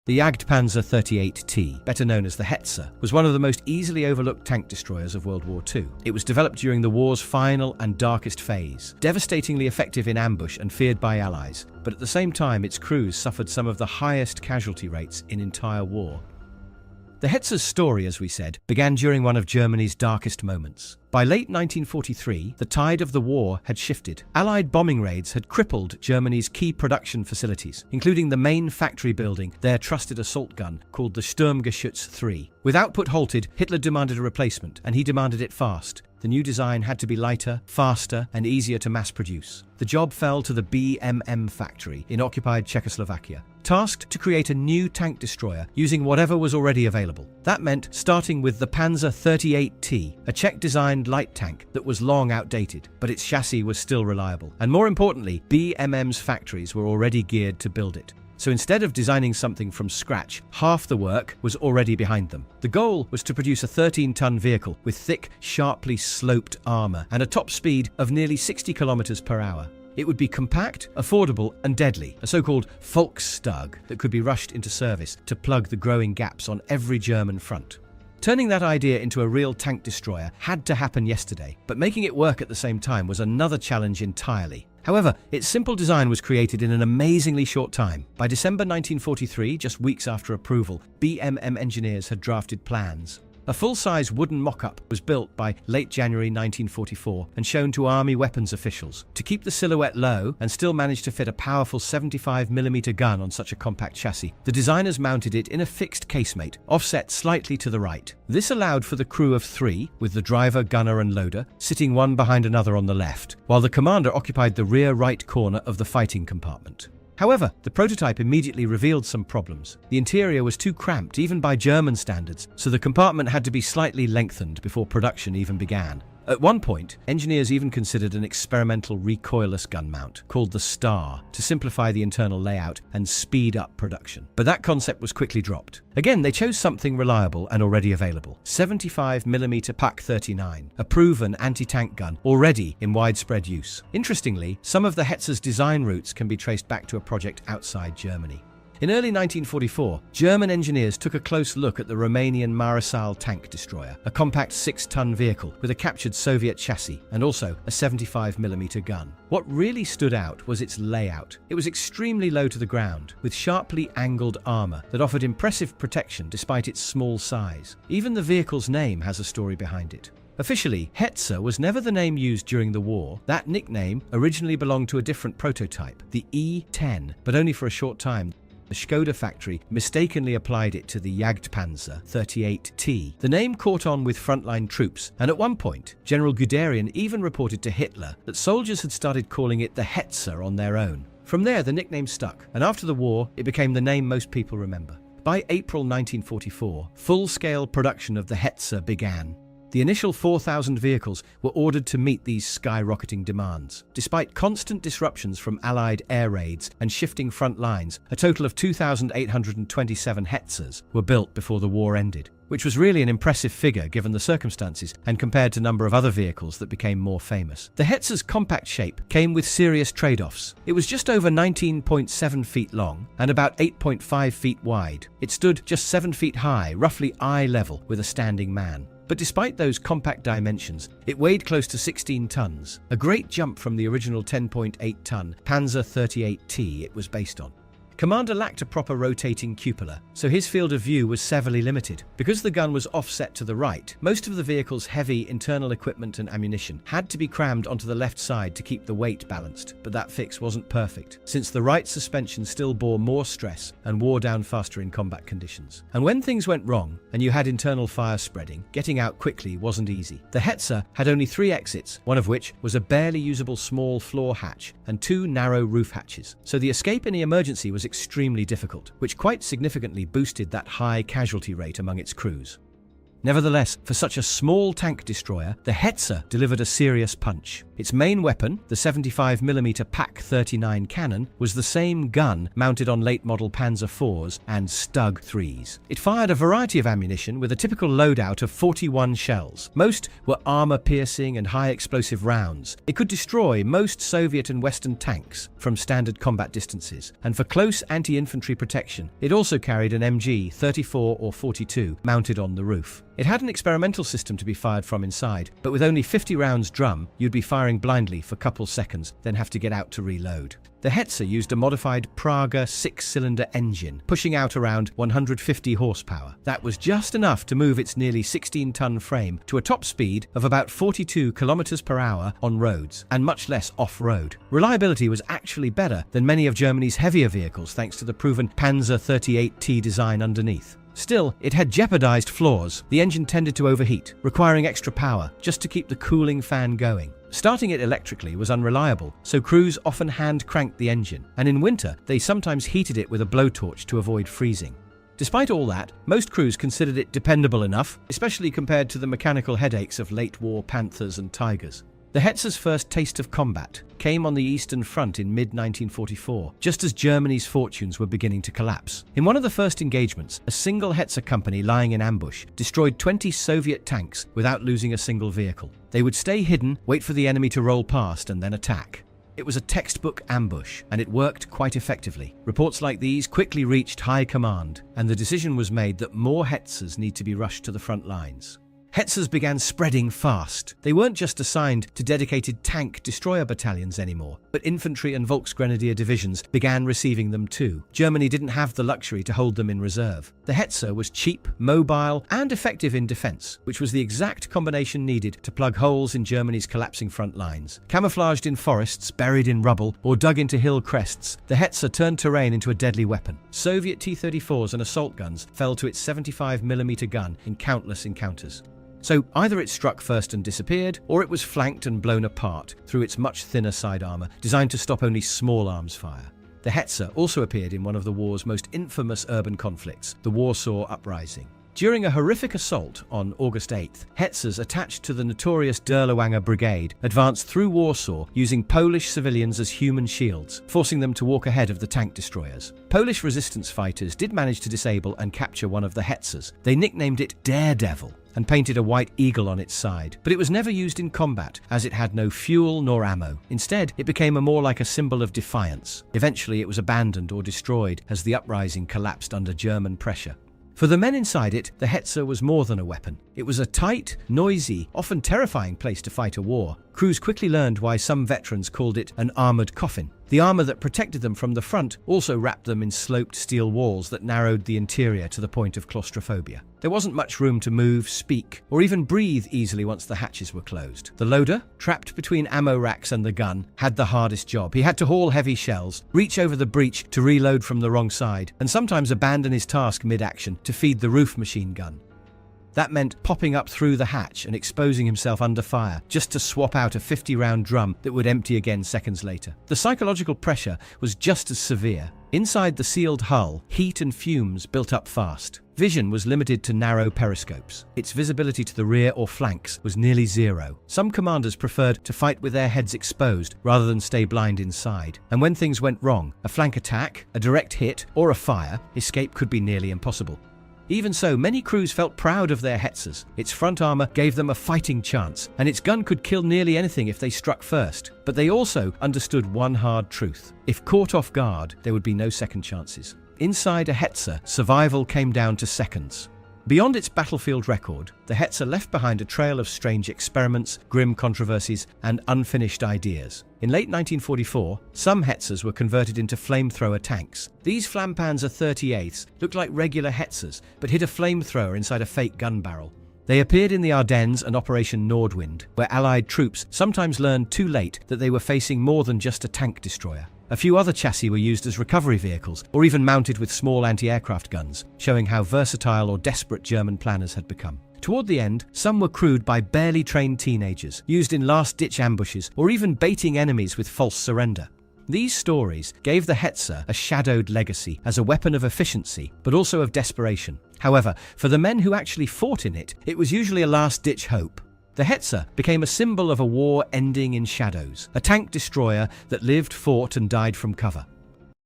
The Jagdpanzer 38T, better known as the Hetzer, was one of the most easily overlooked tank destroyers of World War II. It was developed during the war's final and darkest phase, devastatingly effective in ambush and feared by Allies, but at the same time its crews suffered some of the highest casualty rates in entire war. The Hetzer's story, as we said, began during one of Germany's darkest moments. By late 1943, the tide of the war had shifted. Allied bombing raids had crippled Germany's key production facilities, including the main factory building their trusted assault gun called the Sturmgeschütz III. With output halted, Hitler demanded a replacement, and he demanded it fast. The new design had to be lighter, faster, and easier to mass produce. The job fell to the BMM factory in occupied Czechoslovakia, tasked to create a new tank destroyer using whatever was already available. That meant starting with the Panzer 38T, a Czech-designed light tank that was long outdated, but its chassis was still reliable. And more importantly, BMM's factories were already geared to build it. So instead of designing something from scratch, half the work was already behind them. The goal was to produce a 13-ton vehicle with thick, sharply sloped armor and a top speed of nearly 60 kilometers per hour. It would be compact, affordable, and deadly, a so-called Volksstug that could be rushed into service to plug the growing gaps on every German front. Turning that idea into a real tank destroyer had to happen yesterday, but making it work at the same time was another challenge entirely. However, its simple design was created in an amazingly short time. By December 1943, just weeks after approval, BMM engineers had drafted plans. A full-size wooden mock-up was built by late January 1944 and shown to Army weapons officials. To keep the silhouette low and still manage to fit a powerful 75mm gun on such a compact chassis, the designers mounted it in a fixed casemate, offset slightly to the right. This allowed for the crew of 3, with the driver, gunner and loader, sitting one behind another on the left, while the commander occupied the rear right corner of the fighting compartment. However, the prototype immediately revealed some problems. The interior was too cramped, even by German standards, so the compartment had to be slightly lengthened before production even began. At one point, engineers even considered an experimental recoilless gun mount, called the Star, to simplify the internal layout and speed up production. But that concept was quickly dropped. Again, they chose something reliable and already available. 75mm PzK-39, a proven anti-tank gun already in widespread use. Interestingly, some of the Hetzer's design roots can be traced back to a project outside Germany. In early 1944, German engineers took a close look at the Romanian Maresal tank destroyer, a compact 6-ton vehicle with a captured Soviet chassis and also a 75mm gun. What really stood out was its layout. It was extremely low to the ground, with sharply angled armor that offered impressive protection despite its small size. Even the vehicle's name has a story behind it. Officially, Hetzer was never the name used during the war. That nickname originally belonged to a different prototype, the E-10, but only for a short time. The Skoda factory mistakenly applied it to the Jagdpanzer 38T. The name caught on with frontline troops, and at one point, General Guderian even reported to Hitler that soldiers had started calling it the Hetzer on their own. From there, the nickname stuck, and after the war, it became the name most people remember. By April 1944, full-scale production of the Hetzer began. The initial 4,000 vehicles were ordered to meet these skyrocketing demands. Despite constant disruptions from Allied air raids and shifting front lines, a total of 2,827 Hetzers were built before the war ended, which was really an impressive figure given the circumstances and compared to a number of other vehicles that became more famous. The Hetzer's compact shape came with serious trade-offs. It was just over 19.7 feet long and about 8.5 feet wide. It stood just 7 feet high, roughly eye level with a standing man. But despite those compact dimensions, it weighed close to 16 tons, a great jump from the original 10.8-ton Panzer 38T it was based on. Commander lacked a proper rotating cupola, so his field of view was severely limited. Because the gun was offset to the right, most of the vehicle's heavy internal equipment and ammunition had to be crammed onto the left side to keep the weight balanced, but that fix wasn't perfect, since the right suspension still bore more stress and wore down faster in combat conditions. And when things went wrong, and you had internal fire spreading, getting out quickly wasn't easy. The Hetzer had only 3 exits, one of which was a barely usable small floor hatch and 2 narrow roof hatches, so the escape in the emergency was extremely difficult, which quite significantly boosted that high casualty rate among its crews. Nevertheless, for such a small tank destroyer, the Hetzer delivered a serious punch. Its main weapon, the 75mm PzKpfw cannon, was the same gun mounted on late-model Panzer IVs and Stug 3s. It fired a variety of ammunition with a typical loadout of 41 shells. Most were armor-piercing and high-explosive rounds. It could destroy most Soviet and Western tanks from standard combat distances, and for close anti-infantry protection, it also carried an MG 34 or 42 mounted on the roof. It had an experimental system to be fired from inside, but with only 50 rounds drum, you'd be firing blindly for a couple seconds, then have to get out to reload. The Hetzer used a modified Praga 6-cylinder engine, pushing out around 150 horsepower. That was just enough to move its nearly 16-ton frame to a top speed of about 42 kilometers per hour on roads, and much less off-road. Reliability was actually better than many of Germany's heavier vehicles thanks to the proven Panzer 38T design underneath. Still, it had jeopardized flaws. The engine tended to overheat, requiring extra power just to keep the cooling fan going. Starting it electrically was unreliable, so crews often hand-cranked the engine, and in winter they sometimes heated it with a blowtorch to avoid freezing. Despite all that, most crews considered it dependable enough, especially compared to the mechanical headaches of late-war Panthers and Tigers. The Hetzer's first taste of combat came on the Eastern Front in mid-1944, just as Germany's fortunes were beginning to collapse. In one of the first engagements, a single Hetzer company lying in ambush destroyed 20 Soviet tanks without losing a single vehicle. They would stay hidden, wait for the enemy to roll past, and then attack. It was a textbook ambush, and it worked quite effectively. Reports like these quickly reached high command, and the decision was made that more Hetzers need to be rushed to the front lines. Hetzers began spreading fast. They weren't just assigned to dedicated tank destroyer battalions anymore, but infantry and Volksgrenadier divisions began receiving them too. Germany didn't have the luxury to hold them in reserve. The Hetzer was cheap, mobile, and effective in defense, which was the exact combination needed to plug holes in Germany's collapsing front lines. Camouflaged in forests, buried in rubble, or dug into hill crests, the Hetzer turned terrain into a deadly weapon. Soviet T-34s and assault guns fell to its 75mm gun in countless encounters. So either it struck first and disappeared, or it was flanked and blown apart through its much thinner side armor, designed to stop only small arms fire. The Hetzer also appeared in one of the war's most infamous urban conflicts, the Warsaw Uprising. During a horrific assault on August 8th, Hetzers attached to the notorious WWII Brigade advanced through Warsaw using Polish civilians as human shields, forcing them to walk ahead of the tank destroyers. Polish resistance fighters did manage to disable and capture one of the Hetzers. They nicknamed it Daredevil and painted a white eagle on its side, but it was never used in combat as it had no fuel nor ammo. Instead, it became more like a symbol of defiance. Eventually, it was abandoned or destroyed as the uprising collapsed under German pressure. For the men inside it, the Hetzer was more than a weapon. It was a tight, noisy, often terrifying place to fight a war. Crews quickly learned why some veterans called it an armored coffin. The armor that protected them from the front also wrapped them in sloped steel walls that narrowed the interior to the point of claustrophobia. There wasn't much room to move, speak, or even breathe easily once the hatches were closed. The loader, trapped between ammo racks and the gun, had the hardest job. He had to haul heavy shells, reach over the breech to reload from the wrong side, and sometimes abandon his task mid-action to feed the roof machine gun. That meant popping up through the hatch and exposing himself under fire just to swap out a 50-round drum that would empty again seconds later. The psychological pressure was just as severe. Inside the sealed hull, heat and fumes built up fast. Vision was limited to narrow periscopes. Its visibility to the rear or flanks was nearly zero. Some commanders preferred to fight with their heads exposed rather than stay blind inside. And when things went wrong, a flank attack, a direct hit, or a fire, escape could be nearly impossible. Even so, many crews felt proud of their Hetzers. Its front armor gave them a fighting chance, and its gun could kill nearly anything if they struck first. But they also understood one hard truth. If caught off guard, there would be no second chances. Inside a Hetzer, survival came down to seconds. Beyond its battlefield record, the Hetzer left behind a trail of strange experiments, grim controversies, and unfinished ideas. In late 1944, some Hetzers were converted into flamethrower tanks. These flammpanzer 38s looked like regular Hetzers, but hid a flamethrower inside a fake gun barrel. They appeared in the Ardennes and Operation Nordwind, where Allied troops sometimes learned too late that they were facing more than just a tank destroyer. A few other chassis were used as recovery vehicles, or even mounted with small anti-aircraft guns, showing how versatile or desperate German planners had become. Toward the end, some were crewed by barely trained teenagers, used in last-ditch ambushes, or even baiting enemies with false surrender. These stories gave the Hetzer a shadowed legacy as a weapon of efficiency, but also of desperation. However, for the men who actually fought in it, it was usually a last-ditch hope. The Hetzer became a symbol of a war ending in shadows, a tank destroyer that lived, fought, and died from cover.